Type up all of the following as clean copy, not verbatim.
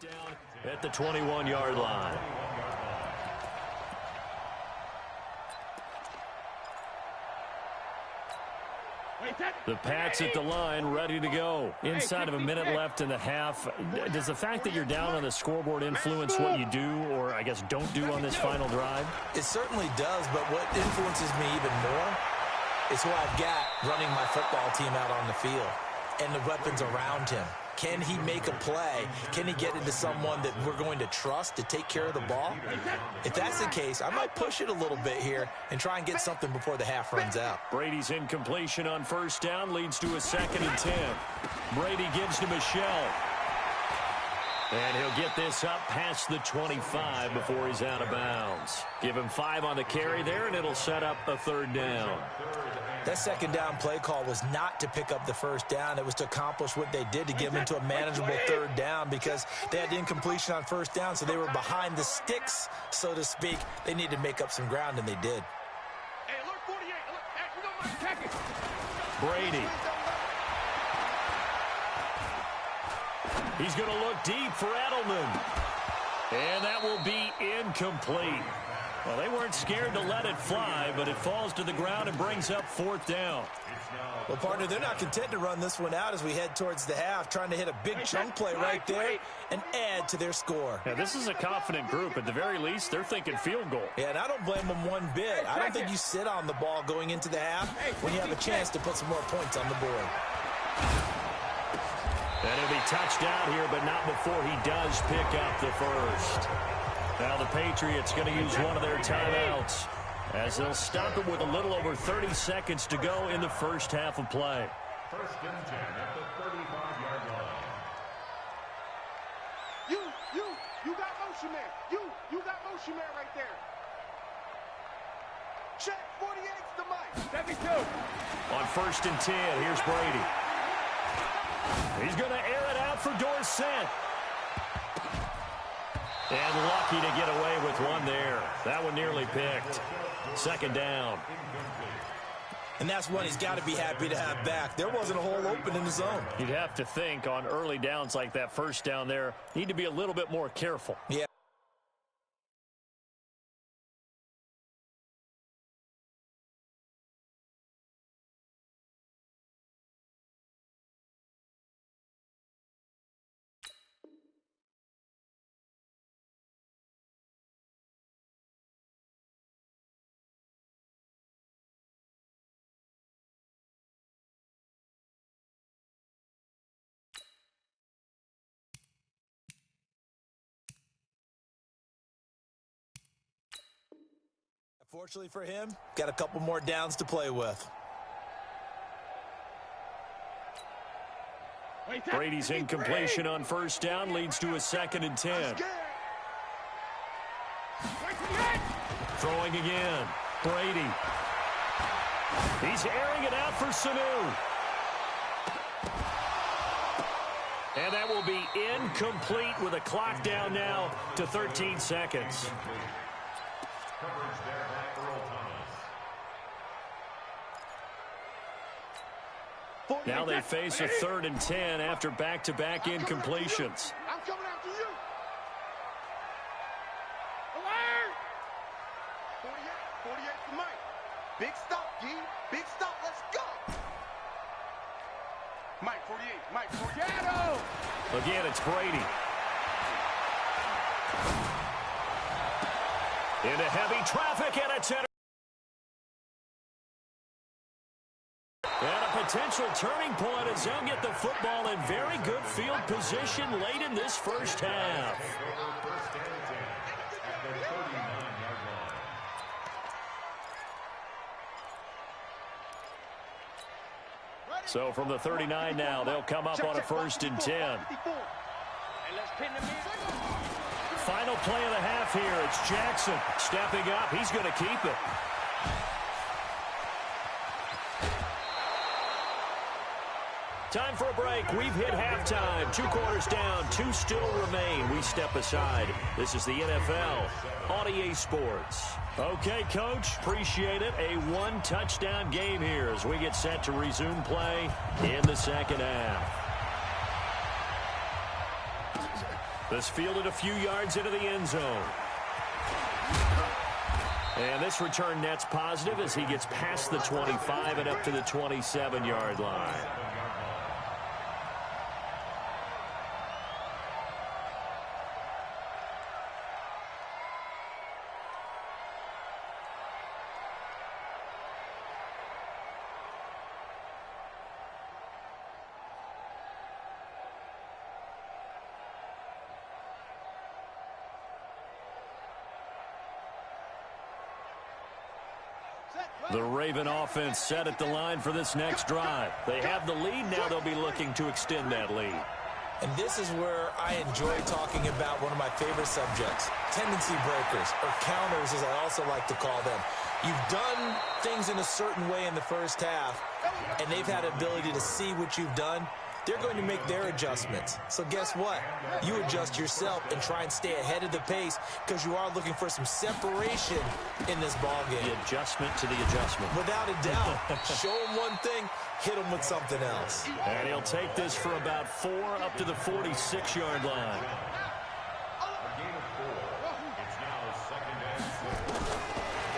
down at the 21-yard line. The Pats at the line, ready to go. Inside of a minute left in the half. Does the fact that you're down on the scoreboard influence what you do, or I guess don't do on this final drive? It certainly does, but what influences me even more is who I've got running my football team out on the field and the weapons around him. Can he make a play? Can he get into someone that we're going to trust to take care of the ball? If that's the case, I might push it a little bit here and try and get something before the half runs out. Brady's incompletion on first down leads to a 2nd and 10. Brady gives to Michelle. And he'll get this up past the 25 before he's out of bounds. Give him 5 on the carry there, and it'll set up a 3rd down. That 2nd down play call was not to pick up the 1st down. It was to accomplish what they did, to get them into a manageable 3rd down, because they had incompletion on 1st down, so they were behind the sticks, so to speak. They needed to make up some ground, and they did. Hey, alert 48. Alert. Hey, we don't mind attacking. Brady. He's going to look deep for Edelman. And that will be incomplete. Well, they weren't scared to let it fly, but it falls to the ground and brings up 4th down. Well, partner, they're not content to run this one out as we head towards the half, trying to hit a big chunk play right there and add to their score. Yeah, this is a confident group. At the very least, they're thinking field goal. Yeah, and I don't blame them one bit. I don't think you sit on the ball going into the half when you have a chance to put some more points on the board. And he'll be touched out here, but not before he does pick up the 1st. Now the Patriots going to use one of their timeouts as they'll stop it with a little over 30 seconds to go in the first half of play. 1st and 10 at the 35-yard line. You got motion man. You got motion man right there. Check 48's the mic. 72. On 1st and 10, here's Brady. He's going to air it out for Dorsett. And lucky to get away with one there. That one nearly picked. 2nd down. And that's one he's got to be happy to have back. There wasn't a hole open in the zone. You'd have to think on early downs like that 1st down there, need to be a little bit more careful. Yeah. Fortunately for him, got a couple more downs to play with. Brady's incompletion on 1st down leads to a 2nd and 10. Throwing again. Brady. He's airing it out for Sanu. And that will be incomplete with a clock down now to 13 seconds. Now they face a 3rd and 10 after back-to-back incompletions. I'm coming after you. Alert! 48 for Mike. Big stop, G. Big stop. Let's go. Mike 48. Mike 48. Again, it's Brady. Into heavy traffic, and it's in. And a potential turning point as they'll get the football in very good field position late in this first half. So from the 39 now, they'll come up on a 1st and 10. Final play of the half here. It's Jackson stepping up. He's going to keep it. Time for a break. We've hit halftime. 2 quarters down, 2 still remain. We step aside. This is the NFL on EA Sports. Okay, Coach, appreciate it. A 1-touchdown game here as we get set to resume play in the second half. This fielded a few yards into the end zone. And this return net's positive as he gets past the 25 and up to the 27-yard line. The Raven offense set at the line for this next drive. They have the lead. Now they'll be looking to extend that lead. And this is where I enjoy talking about one of my favorite subjects, tendency breakers, or counters as I also like to call them. You've done things in a certain way in the first half, and they've had the ability to see what you've done. They're going to make their adjustments. So guess what? You adjust yourself and try and stay ahead of the pace because you are looking for some separation in this ball game. The adjustment to the adjustment. Without a doubt. Show them one thing, hit them with something else. And he'll take this for about 4 up to the 46-yard line.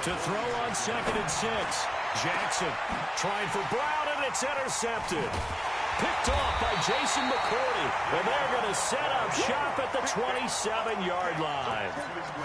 To throw on 2nd and 6. Jackson trying for Brown, and it's intercepted. Picked off by Jason McCourty, and they're going to set up shop at the 27-yard line.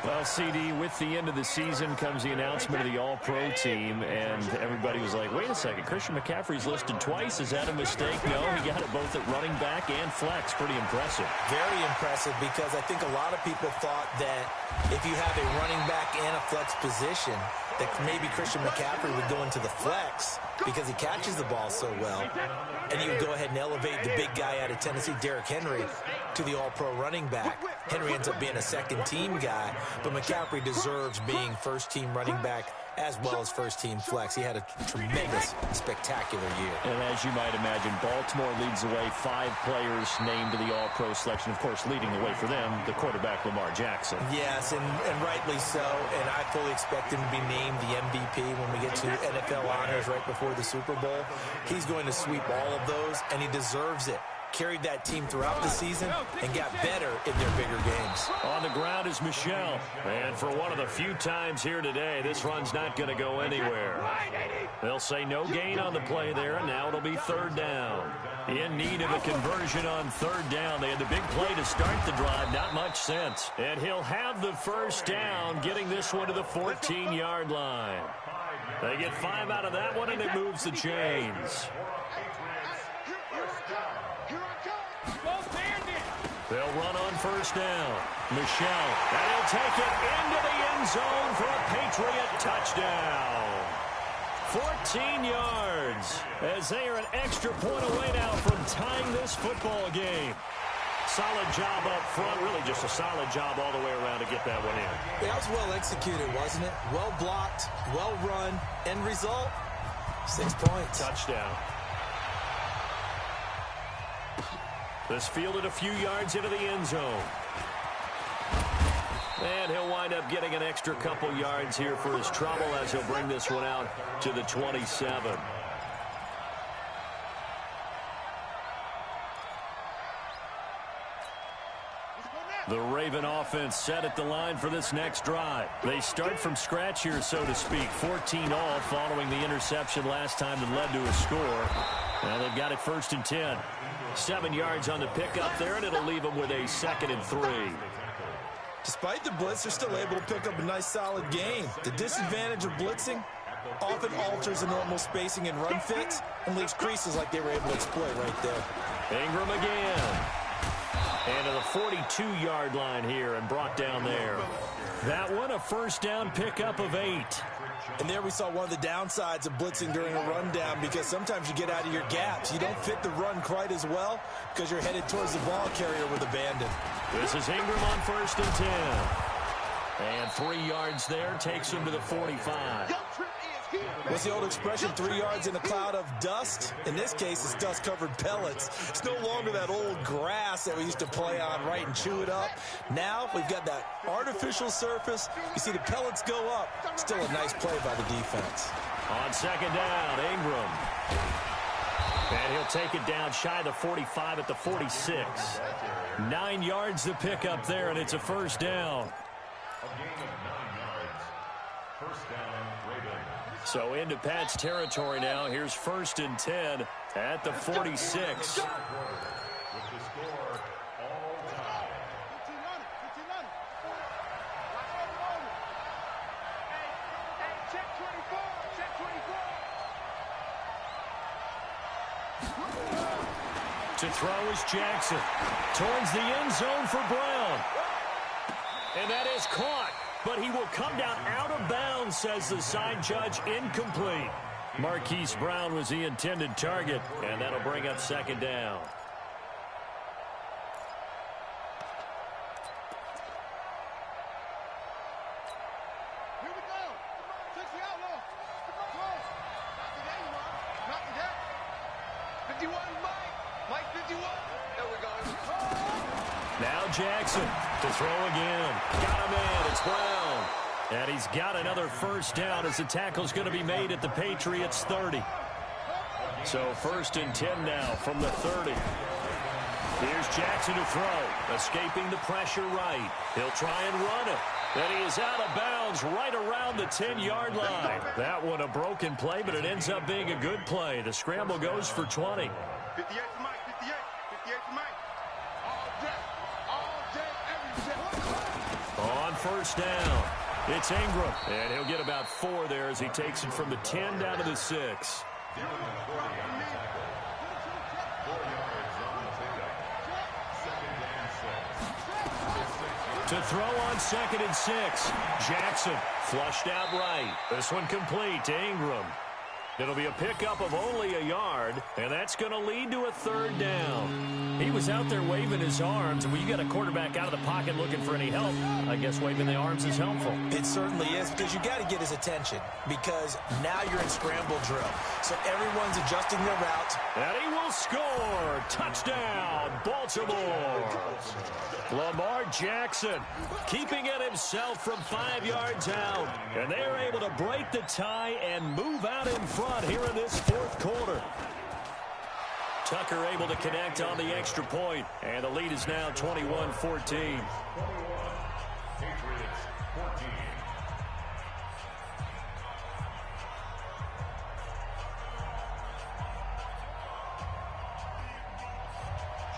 Well, CD, with the end of the season comes the announcement of the All-Pro team, and everybody was like, wait a second, Christian McCaffrey's listed twice. Is that a mistake? No, he got it both at running back and flex. Pretty impressive. Very impressive, because I think a lot of people thought that if you have a running back and a flex position, that maybe Christian McCaffrey would go into the flex because he catches the ball so well, and he would go ahead and elevate the big guy out of Tennessee, Derrick Henry, to the all-pro running back. Henry ends up being a second-team guy, but McCaffrey deserves being first-team running back as well as first-team flex. He had a tremendous, spectacular year. And as you might imagine, Baltimore leads the way. 5 players named to the All-Pro selection. Of course, leading the way for them, the quarterback, Lamar Jackson. Yes, and rightly so. And I fully expect him to be named the MVP when we get to NFL honors right before the Super Bowl. He's going to sweep all of those, and he deserves it. Carried that team throughout the season and got better in their bigger games. On the ground is Michel. And for one of the few times here today, this run's not going to go anywhere. They'll say no gain on the play there, and now it'll be 3rd down. In need of a conversion on 3rd down. They had the big play to start the drive, not much sense. And he'll have the 1st down, getting this one to the 14-yard line. They get 5 out of that one, and it moves the chains. They'll run on 1st down. Michel, and he'll take it into the end zone for a Patriot touchdown. 14 yards as they are an extra point away now from tying this football game. Solid job up front, really just a solid job all the way around to get that one in. That was well executed, wasn't it? Well blocked, well run. End result, 6 points. Touchdown. This fielded a few yards into the end zone. And he'll wind up getting an extra couple yards here for his trouble as he'll bring this one out to the 27. The Raven offense set at the line for this next drive. They start from scratch here, so to speak. 14 all following the interception last time that led to a score. Now they've got it 1st and 10. 7 yards on the pickup there, and it'll leave them with a 2nd and 3. Despite the blitz, they're still able to pick up a nice, solid gain. The disadvantage of blitzing often alters the normal spacing and run fits and leaves creases like they were able to exploit right there. Ingram again. And to the 42-yard line here and brought down there. That one, a 1st down pickup of 8. And there we saw one of the downsides of blitzing during a rundown, because sometimes you get out of your gaps. You don't fit the run quite as well because you're headed towards the ball carrier with abandon. This is Ingram on 1st and 10. And 3 yards there takes him to the 45. What's the old expression, 3 yards in a cloud of dust? In this case, it's dust-covered pellets. It's no longer that old grass that we used to play on, right, and chew it up. Now we've got that artificial surface. You see the pellets go up. Still a nice play by the defense. On 2nd down, Ingram. And he'll take it down shy of the 45 at the 46. 9 yards to pick up there, and it's a first down. A gain of 9 yards. First down, Ravens. So into Pat's territory now. Here's 1st and 10 at the 46. With the score all time. Check 24. Check 24. To throw is Jackson. Towards the end zone for Brown. And that is caught. But he will come down out of bounds, says the side judge. Incomplete. Marquise Brown was the intended target. And that'll bring up 2nd down. Here we go. Touch the outlaw. Come on. Not today, Ron. Not today. 51, Mike 51. There we go. Now Jackson to throw again. Got a man. It's Brown. And he's got another first down as the tackle's going to be made at the Patriots 30. So 1st and 10 now from the 30. Here's Jackson to throw. Escaping the pressure right. He'll try and run it. And he is out of bounds right around the 10-yard line. That one a broken play, but it ends up being a good play. The scramble goes for 20. 58 for Mike. 58. 58 for Mike. All day, every day. On 1st down, it's Ingram. And he'll get about 4 there as he takes it from the 10 down to the 6. To throw on 2nd and 6. Jackson flushed out right. This one complete to Ingram. It'll be a pickup of only a yard, and that's going to lead to a 3rd down. He was out there waving his arms, and when you got a quarterback out of the pocket looking for any help, I guess waving the arms is helpful. It certainly is, because you got to get his attention, because now you're in scramble drill. So everyone's adjusting their routes. And he will score. Touchdown, Baltimore. Lamar Jackson keeping it himself from 5 yards out. And they're able to break the tie and move out in front here in this 4th quarter. Tucker able to connect on the extra point, and the lead is now 21-14. 21. Patriots 14.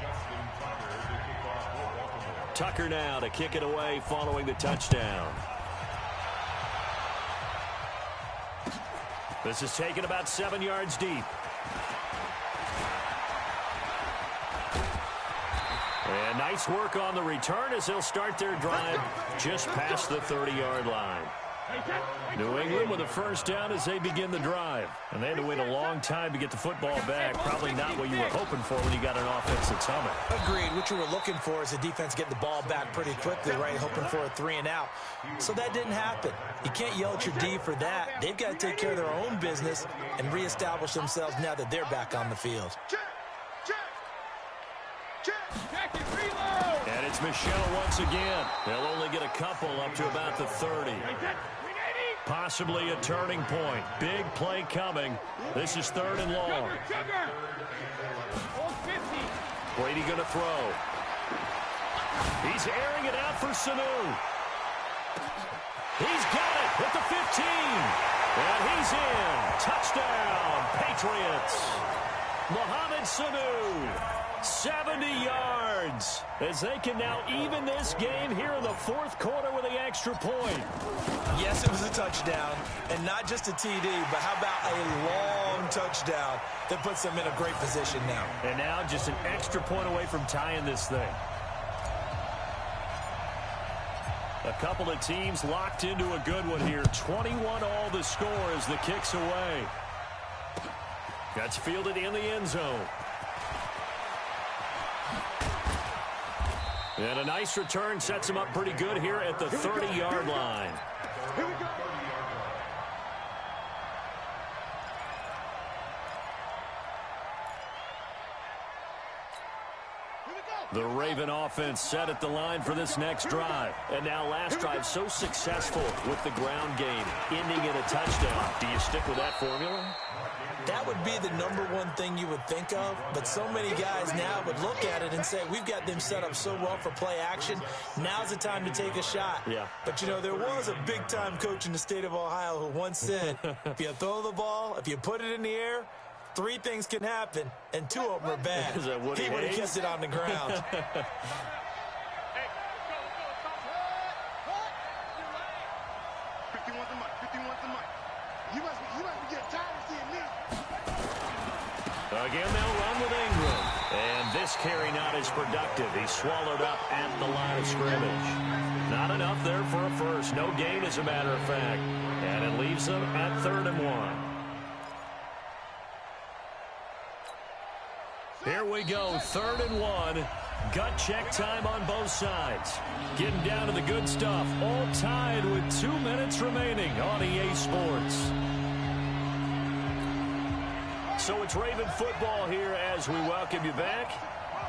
Justin Tucker to kick off for Baltimore. Tucker now to kick it away following the touchdown. This is taken about 7 yards deep. And nice work on the return as they'll start their drive just past the 30-yard line. New England with a first down as they begin the drive. And they had to wait a long time to get the football back. Probably not what you were hoping for when you got an offense that's humming. Agreed. What you were looking for is the defense getting the ball back pretty quickly, right? Hoping for a 3 and out. So that didn't happen. You can't yell at your D for that. They've got to take care of their own business and reestablish themselves now that they're back on the field. And it's Michelle once again. They'll only get a couple up to about the 30. Possibly a turning point. Big play coming. This is 3rd and long. Brady going to throw. He's airing it out for Sanu. He's got it at the 15. And he's in. Touchdown, Patriots. Mohamed Sanu. 70 yards as they can now even this game here in the 4th quarter with the extra point. Yes, it was a touchdown, and not just a TD, but how about a long touchdown that puts them in a great position now. And now just an extra point away from tying this thing. A couple of teams locked into a good one here. 21 all the score as the kick's away. That's fielded in the end zone. And a nice return sets him up pretty good here at the 30-yard line. Here we go. Here The Raven offense set at the line for this next drive. And now last drive so successful with the ground game, ending in a touchdown. Do you stick with that formula? That would be the #1 thing you would think of, but so many guys now would look at it and say, we've got them set up so well for play action, now's the time to take a shot. Yeah. But, you know, there was a big-time coach in the state of Ohio who once said, if you throw the ball, if you put it in the air, 3 things can happen, and 2 of them are bad. He would have kept it on the ground. Again, they'll run with Ingram. And this carry not as productive. He's swallowed up at the line of scrimmage. Not enough there for a first. No gain, as a matter of fact. And it leaves them at 3rd and 1. Here we go, 3rd and 1. Gut check time on both sides. Getting down to the good stuff. All tied with 2 minutes remaining on EA Sports. So it's Raven football here as we welcome you back.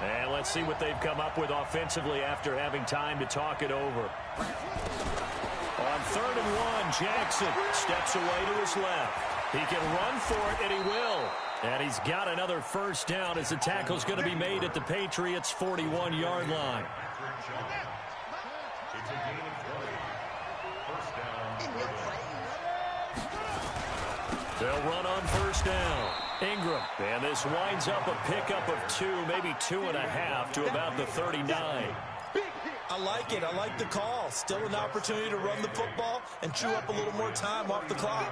And let's see what they've come up with offensively after having time to talk it over. On 3rd and 1, Jackson steps away to his left. He can run for it, and he will. And he's got another first down as the tackle's going to be made at the Patriots' 41-yard line. It's a gain of 20. First down. They'll run on first down. Ingram. And this winds up a pickup of 2, maybe 2.5 to about the 39. I like it. I like the call. Still an opportunity to run the football and chew up a little more time off the clock.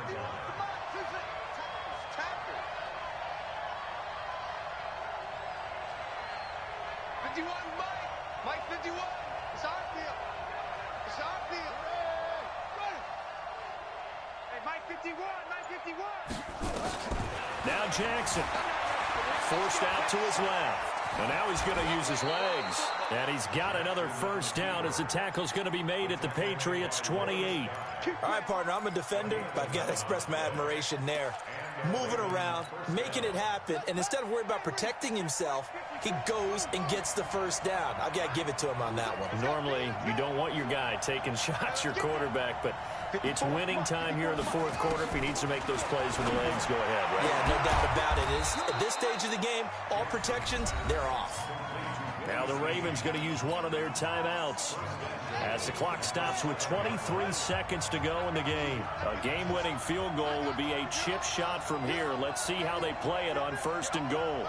Mike 51. It's our field. It's our field. Hey, Mike 51. Mike 51. Now Jackson. Forced out to his left. And now he's going to use his legs. And he's got another first down as the tackle's going to be made at the Patriots' 28. All right, partner, I'm a defender, but I've got to express my admiration there. Moving around, making it happen, and instead of worrying about protecting himself, he goes and gets the first down. I've got to give it to him on that one. Normally, you don't want your guy taking shots, your quarterback, but it's winning time here in the 4th quarter if he needs to make those plays when the legs go ahead, right? Yeah, no doubt about it. At this stage of the game, all protections, they're off. Now the Ravens going to use one of their timeouts as the clock stops with 23 seconds to go in the game. A game-winning field goal would be a chip shot from here. Let's see how they play it on 1st and goal.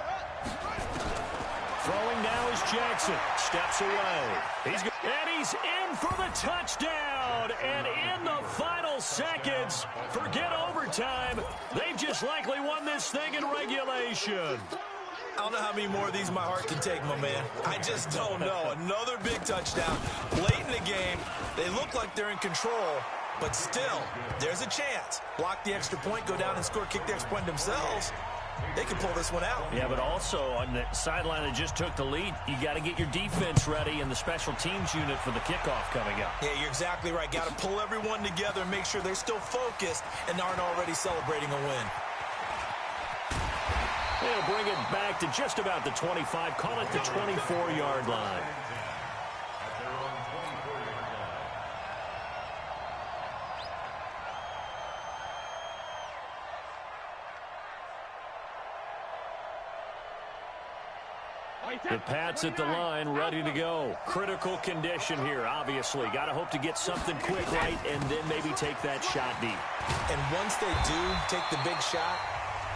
Throwing now is Jackson. Steps away. And he's in for the touchdown. And in the final seconds, forget overtime. They've just likely won this thing in regulation. I don't know how many more of these my heart can take, my man. I just don't know. Another big touchdown late in the game. They look like they're in control, but still, there's a chance. Block the extra point, go down and score, kick the extra point themselves. They can pull this one out. Yeah, but also on the sideline that just took the lead, you got to get your defense ready and the special teams unit for the kickoff coming up. Yeah, you're exactly right. Got to pull everyone together and make sure they're still focused and aren't already celebrating a win. They'll bring it back to just about the 25. Call it the 24-yard line. The Pats at the line, ready to go. Critical condition here, obviously. Got to hope to get something quick right and then maybe take that shot deep. And once they do take the big shot,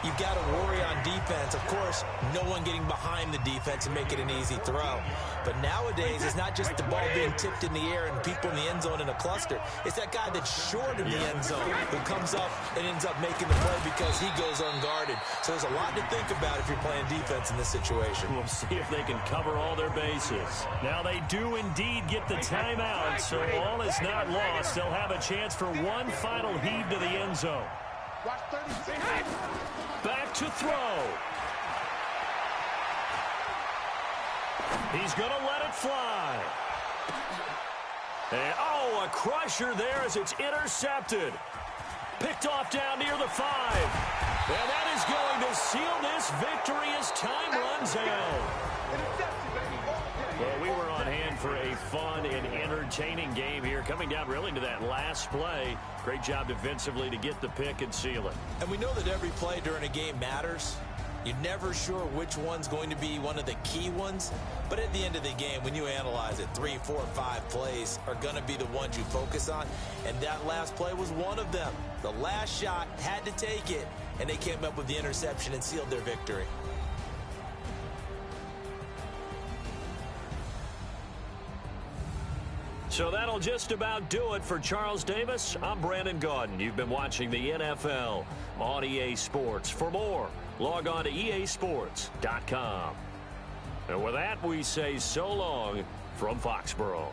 you've got to worry on defense. Of course, no one getting behind the defense and make it an easy throw. But nowadays, it's not just the ball being tipped in the air and people in the end zone in a cluster. It's that guy that's short in the end zone who comes up and ends up making the play because he goes unguarded. So there's a lot to think about if you're playing defense in this situation. We'll see if they can cover all their bases. Now they do indeed get the timeout, so all is not lost. They'll have a chance for one final heave to the end zone. Back to throw. He's going to let it fly. And, oh, a crusher there as it's intercepted. Picked off down near the 5. And that is going to seal this victory as time runs out. Well, we were on hand for a fun and entertaining game here, coming down really to that last play. Great job defensively to get the pick and seal it. And we know that every play during a game matters. You're never sure which one's going to be one of the key ones. But at the end of the game, when you analyze it, 3, 4, 5 plays are going to be the ones you focus on. And that last play was one of them. The last shot had to take it, and they came up with the interception and sealed their victory. So that'll just about do it for Charles Davis. I'm Brandon Gaudin. You've been watching the NFL on EA Sports. For more, log on to easports.com. And with that, we say so long from Foxborough.